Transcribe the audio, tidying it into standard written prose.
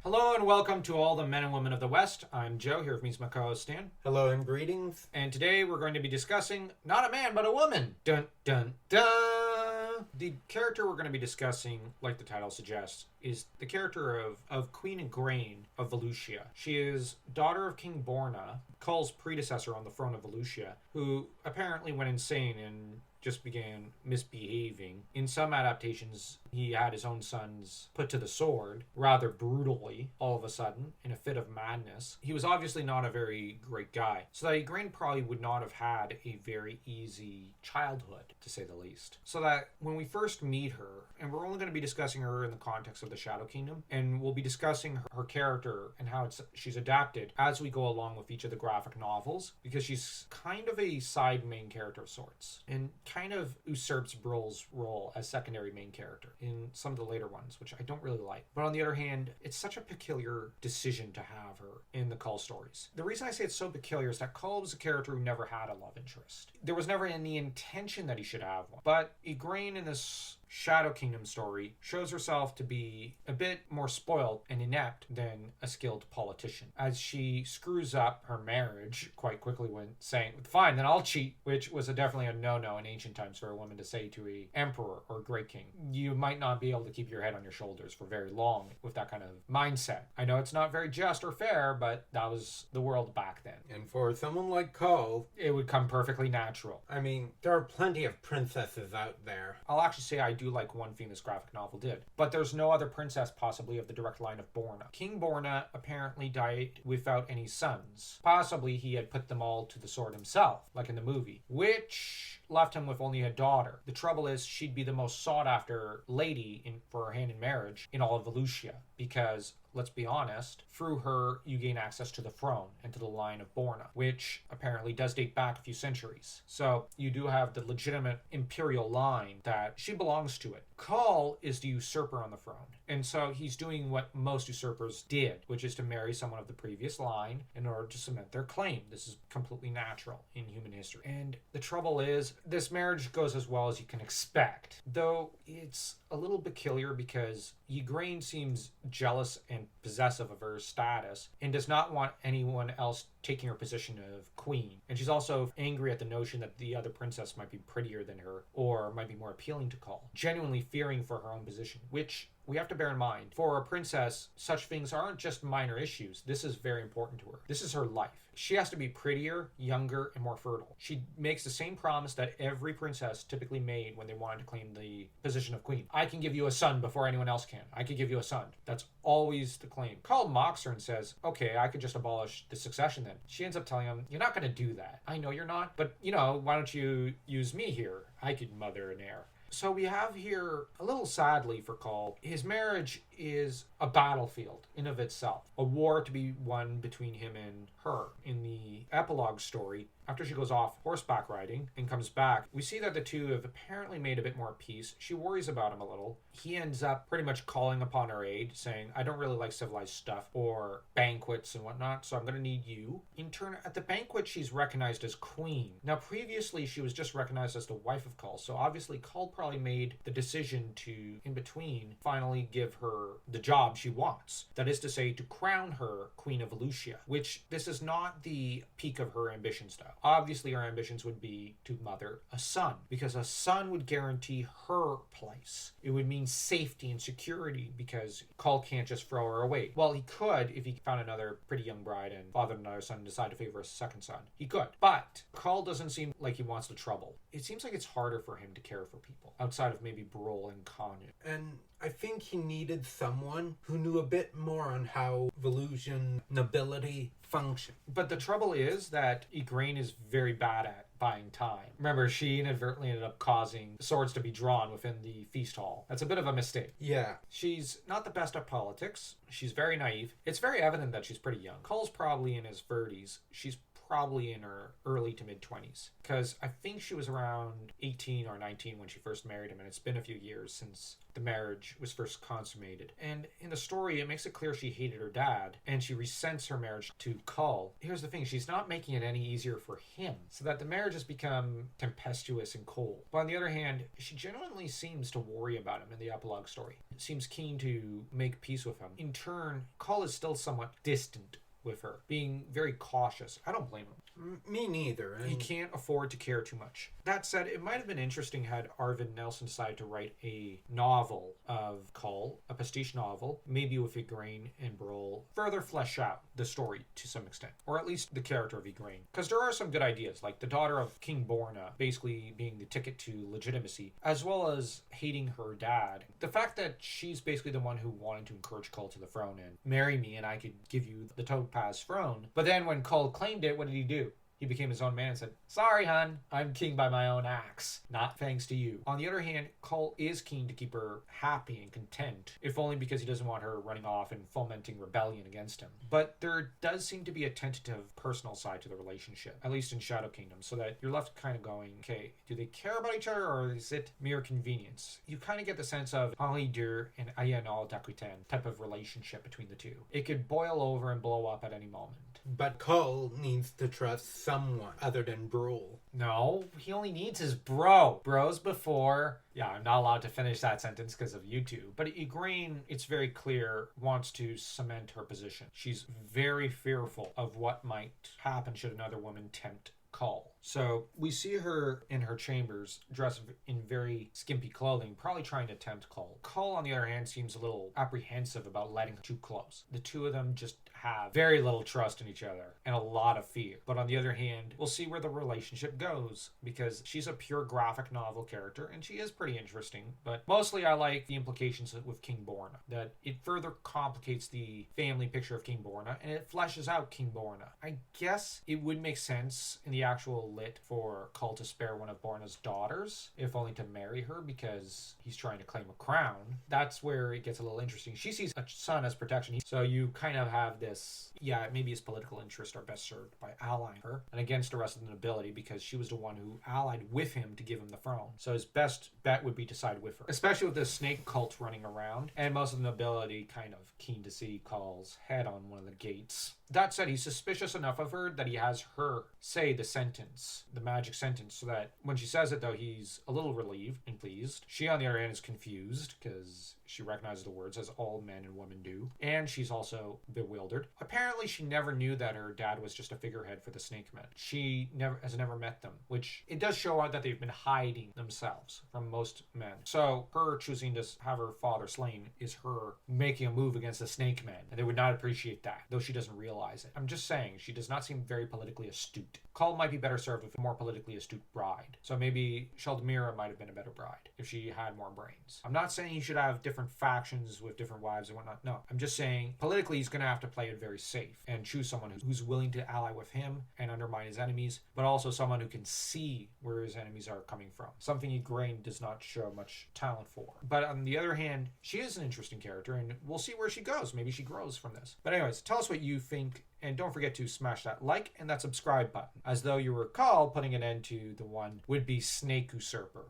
Hello and welcome to all the men and women of the West. I'm Joe, here with me is my co-host Stan. Hello and greetings. And today we're going to be discussing not a man, but a woman. Dun, dun, dun! The character we're going to be discussing, like the title suggests, is the character of Queen Igraine of Valusia. She is daughter of King Borna, Kull's predecessor on the throne of Valusia, who apparently went insane and just began misbehaving. In some adaptations, he had his own sons put to the sword rather brutally all of a sudden in a fit of madness. He was obviously not a very great guy, so that Igraine probably would not have had a very easy childhood, to say the least. So that when we first meet her, and we're only going to be discussing her in the context of the Shadow Kingdom, and we'll be discussing her character and how she's adapted as we go along with each of the graphic novels, because she's kind of a side main character of sorts, and kind of usurps Brill's role as secondary main character in some of the later ones, which I don't really like. But on the other hand, it's such a peculiar decision to have her in the Kull stories. The reason I say it's so peculiar is that Kull was a character who never had a love interest. There was never any intention that he should have one. But Igraine in this Shadow Kingdom story shows herself to be a bit more spoiled and inept than a skilled politician, as she screws up her marriage quite quickly when saying, fine, then I'll cheat, which was definitely a no-no in ancient times for a woman to say to a emperor or great king. You might not be able to keep your head on your shoulders for very long with that kind of mindset. I know it's not very just or fair, but that was the world back then. And for someone like Kull, it would come perfectly natural. I mean, there are plenty of princesses out there. I'll actually say I do like one thing this graphic novel did, but there's no other princess possibly of the direct line of Borna. King Borna apparently died without any sons. Possibly he had put them all to the sword himself, like in the movie, which left him with only a daughter. The trouble is she'd be the most sought after lady for her hand in marriage in all of Valusia, because let's be honest, through her, you gain access to the throne and to the line of Borna, which apparently does date back a few centuries. So you do have the legitimate imperial line that she belongs to it. Kull is the usurper on the throne. And so he's doing what most usurpers did, which is to marry someone of the previous line in order to cement their claim. This is completely natural in human history. And the trouble is, this marriage goes as well as you can expect, though it's a little peculiar because Igraine seems jealous and possessive of her status and does not want anyone else taking her position of queen. And she's also angry at the notion that the other princess might be prettier than her or might be more appealing to Kull, genuinely fearing for her own position, which we have to bear in mind. For a princess, such things aren't just minor issues. This is very important to her. This is her life. She has to be prettier, younger, and more fertile. She makes the same promise that every princess typically made when they wanted to claim the position of queen. I can give you a son before anyone else can. I could give you a son. That's always the claim. Kull mocks her and says, okay, I could just abolish the succession then. She ends up telling him, you're not going to do that. I know you're not, but why don't you use me here? I could mother an heir. So we have here, a little sadly for Kull, his marriage is a battlefield in of itself. A war to be won between him and her. In the epilogue story, after she goes off horseback riding and comes back, we see that the two have apparently made a bit more peace. She worries about him a little. He ends up pretty much calling upon her aid, saying, I don't really like civilized stuff or banquets and whatnot, so I'm going to need you. In turn, at the banquet, she's recognized as queen. Now, previously, she was just recognized as the wife of Kull, so obviously Kull probably made the decision to, in between, finally give her the job she wants. That is to say, to crown her Queen of Valusia, which this is not the peak of her ambitions, though. Obviously, her ambitions would be to mother a son, because a son would guarantee her place. It would mean safety and security, because Kull can't just throw her away. Well, he could if he found another pretty young bride and fathered another son and decided to favor a second son. He could. But Kull doesn't seem like he wants the trouble. It seems like it's harder for him to care for people, outside of maybe Brill and Conan. And I think he needed someone who knew a bit more on how Valusian nobility functioned. But the trouble is that Igraine is very bad at buying time. Remember, she inadvertently ended up causing swords to be drawn within the feast hall. That's a bit of a mistake. Yeah. She's not the best at politics. She's very naive. It's very evident that she's pretty young. Kull's probably in his 30s. She's probably in her early to mid-20s, because I think she was around 18 or 19 when she first married him, and it's been a few years since the marriage was first consummated. And in the story, it makes it clear she hated her dad, and she resents her marriage to Kull. Here's the thing, she's not making it any easier for him, so that the marriage just become tempestuous and cold. But on the other hand, she genuinely seems to worry about him in the epilogue story. Seems keen to make peace with him. In turn, Kull is still somewhat distant with her, being very cautious. I don't blame him. Me neither. He can't afford to care too much. That said, it might have been interesting had Arvid Nelson decided to write a novel of Kull, a pastiche novel, maybe with Igraine and Brol, further flesh out the story to some extent, or at least the character of Igraine. Because there are some good ideas, like the daughter of King Borna basically being the ticket to legitimacy, as well as hating her dad. The fact that she's basically the one who wanted to encourage Kull to the throne and marry me and I could give you the Topaz throne. But then when Kull claimed it, what did he do? He became his own man and said, "Sorry, hun, I'm king by my own axe, not thanks to you." On the other hand, Kull is keen to keep her happy and content, if only because he doesn't want her running off and fomenting rebellion against him. But there does seem to be a tentative personal side to the relationship, at least in Shadow Kingdom, so that you're left kind of going, okay, do they care about each other or is it mere convenience? You kind of get the sense of Henri Dur and Ayanal d'Aquitaine type of relationship between the two. It could boil over and blow up at any moment. But Kull needs to trust someone other than Brol. No, he only needs his bro. Bros before... Yeah, I'm not allowed to finish that sentence because of YouTube. But Igraine, it's very clear, wants to cement her position. She's very fearful of what might happen should another woman tempt Kull. So we see her in her chambers dressed in very skimpy clothing, probably trying to tempt Kull. Kull, on the other hand, seems a little apprehensive about letting her too close. The two of them just have very little trust in each other and a lot of fear. But on the other hand, we'll see where the relationship goes because she's a pure graphic novel character and she is pretty interesting. But mostly I like the implications with King Borna, that it further complicates the family picture of King Borna and it fleshes out King Borna. I guess it would make sense in the actual lit for Kull to spare one of Borna's daughters, if only to marry her because he's trying to claim a crown. That's where it gets a little interesting. She sees a son as protection, so you kind of have this, yeah, maybe his political interests are best served by allying her and against the rest of the nobility because she was the one who allied with him to give him the throne. So his best bet would be to side with her, especially with the snake cult running around and most of the nobility kind of keen to see Kull's head on one of the gates. That said, he's suspicious enough of her that he has her say the sentence, the magic sentence, so that when she says it, though, he's a little relieved and pleased. She, on the other hand, is confused because she recognizes the words as all men and women do, and she's also bewildered. Apparently, she never knew that her dad was just a figurehead for the Snake Men. She has never met them, which it does show out that they've been hiding themselves from most men. So her choosing to have her father slain is her making a move against the Snake Men, and they would not appreciate that, though she doesn't realize it. I'm just saying, she does not seem very politically astute. Kull might be better served with a more politically astute bride. So maybe Sheldmira might have been a better bride if she had more brains. I'm not saying he should have different factions with different wives and whatnot. No, I'm just saying politically he's going to have to play it very safe and choose someone who's willing to ally with him and undermine his enemies, but also someone who can see where his enemies are coming from. Something Igraine does not show much talent for. But on the other hand, she is an interesting character and we'll see where she goes. Maybe she grows from this. But anyways, tell us what you think. And don't forget to smash that like and that subscribe button, as though you recall putting an end to the one would-be snake usurper.